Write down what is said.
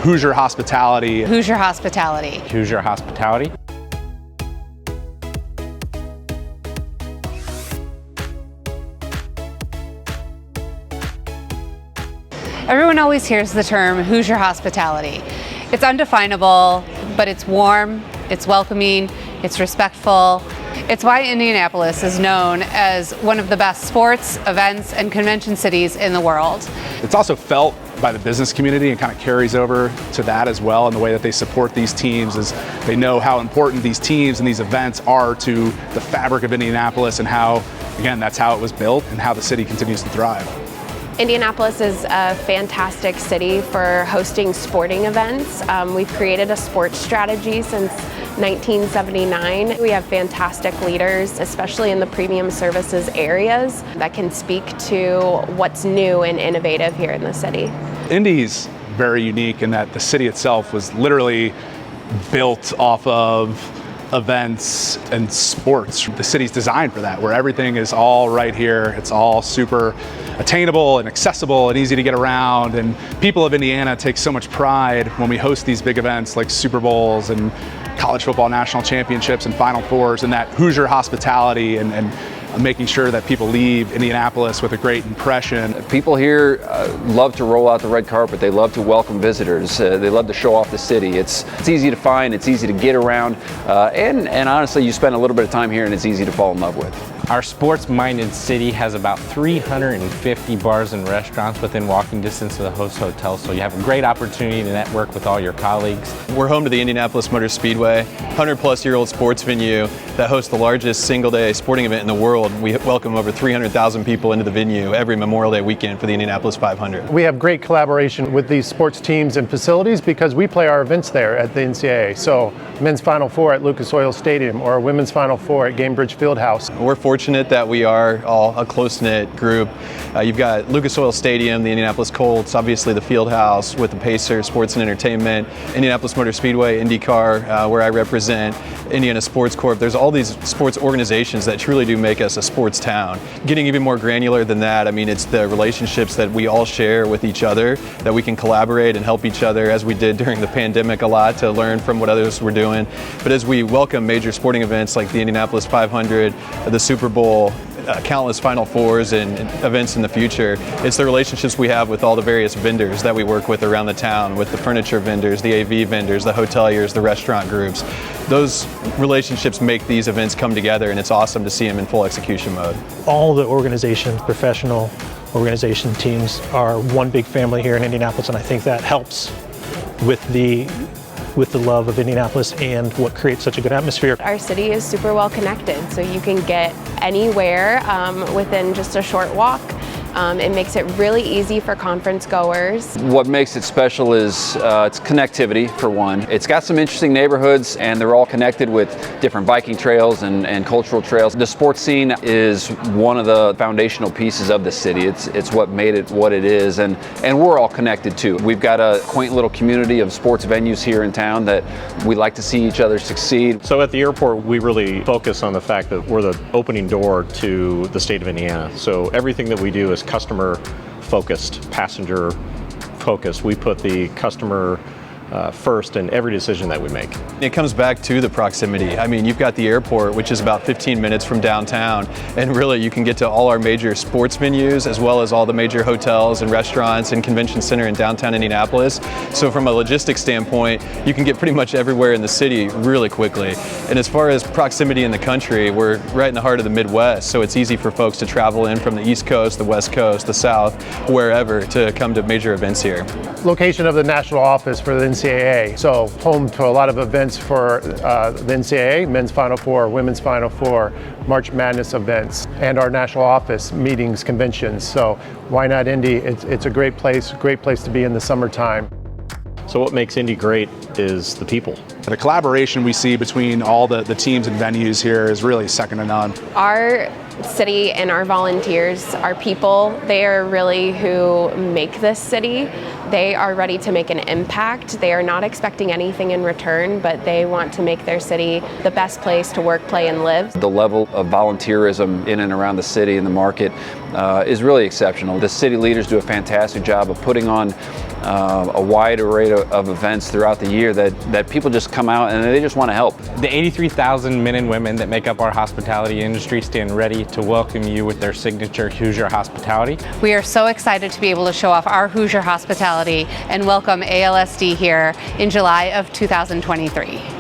Hoosier Hospitality. Hoosier Hospitality. Hoosier Hospitality. Everyone always hears the term Hoosier Hospitality. It's undefinable, but it's warm, it's welcoming, it's respectful. It's why Indianapolis is known as one of the best sports, events, and convention cities in the world. It's also felt by the business community and kind of carries over to that as well, in the way that they support these teams, is they know how important these teams and these events are to the fabric of Indianapolis, and how, again, that's how it was built and how the city continues to thrive. Indianapolis is a fantastic city for hosting sporting events. We've created a sports strategy since 1979. We have fantastic leaders, especially in the premium services areas, that can speak to what's new and innovative here in the city. Indy's very unique in that the city itself was literally built off of events and sports. The city's designed for that, where everything is all right here. It's all super attainable and accessible and easy to get around. And people of Indiana take so much pride when we host these big events like Super Bowls and college football national championships and Final Fours, and that Hoosier hospitality and making sure that people leave Indianapolis with a great impression. People here love to roll out the red carpet. They love to welcome visitors. They love to show off the city. It's easy to find, it's easy to get around, and honestly, you spend a little bit of time here and it's easy to fall in love with. Our sports-minded city has about 350 bars and restaurants within walking distance of the host hotel, so you have a great opportunity to network with all your colleagues. We're home to the Indianapolis Motor Speedway, 100-plus-year-old sports venue that hosts the largest single-day sporting event in the world. We welcome over 300,000 people into the venue every Memorial Day weekend for the Indianapolis 500. We have great collaboration with these sports teams and facilities because we play our events there at the NCAA. So men's Final Four at Lucas Oil Stadium or women's Final Four at Gamebridge Fieldhouse. We're fortunate that we are all a close-knit group. You've got Lucas Oil Stadium, the Indianapolis Colts, obviously the Fieldhouse with the Pacers, Sports and Entertainment, Indianapolis Motor Speedway, IndyCar, where I represent, Indiana Sports Corp. There's all these sports organizations that truly do make us a sports town. Getting even more granular than that, I mean, it's the relationships that we all share with each other, that we can collaborate and help each other, as we did during the pandemic a lot, to learn from what others were doing. But as we welcome major sporting events like the Indianapolis 500, the Super Bowl, countless Final Fours and events in the future, it's the relationships we have with all the various vendors that we work with around the town, with the furniture vendors, the AV vendors, the hoteliers, the restaurant groups. Those relationships make these events come together, and it's awesome to see them in full execution mode. All the organizations, professional organization teams, are one big family here in Indianapolis, and I think that helps with the love of Indianapolis and what creates such a good atmosphere. Our city is super well connected, so you can get anywhere within just a short walk. It makes it really easy for conference goers. What makes it special is its connectivity, for one. It's got some interesting neighborhoods, and they're all connected with different biking trails and cultural trails. The sports scene is one of the foundational pieces of the city. It's what made it what it is, and we're all connected too. We've got a quaint little community of sports venues here in town that we like to see each other succeed. So at the airport, we really focus on the fact that we're the opening door to the state of Indiana. So everything that we do is customer focused, passenger focused. We put the customer first in every decision that we make. It comes back to the proximity. I mean, you've got the airport, which is about 15 minutes from downtown, and really you can get to all our major sports venues as well as all the major hotels and restaurants and convention center in downtown Indianapolis. So from a logistics standpoint, you can get pretty much everywhere in the city really quickly. And as far as proximity in the country, we're right in the heart of the Midwest, so it's easy for folks to travel in from the East Coast, the West Coast, the South, wherever, to come to major events here. Location of the national office for the NCAA, so home to a lot of events for the NCAA, men's Final Four, women's Final Four, March Madness events, and our national office meetings, conventions. So why not Indy? It's a great place to be in the summertime. So what makes Indy great is the people. The collaboration we see between all the teams and venues here is really second to none. Our city and our volunteers, our people, they are really who make this city. They are ready to make an impact. They are not expecting anything in return, but they want to make their city the best place to work, play, and live. The level of volunteerism in and around the city and the market is really exceptional. The city leaders do a fantastic job of putting on a wide array of events throughout the year that people just come out and they just want to help. The 83,000 men and women that make up our hospitality industry stand ready to welcome you with their signature Hoosier Hospitality. We are so excited to be able to show off our Hoosier Hospitality and welcome ALSD here in July of 2023.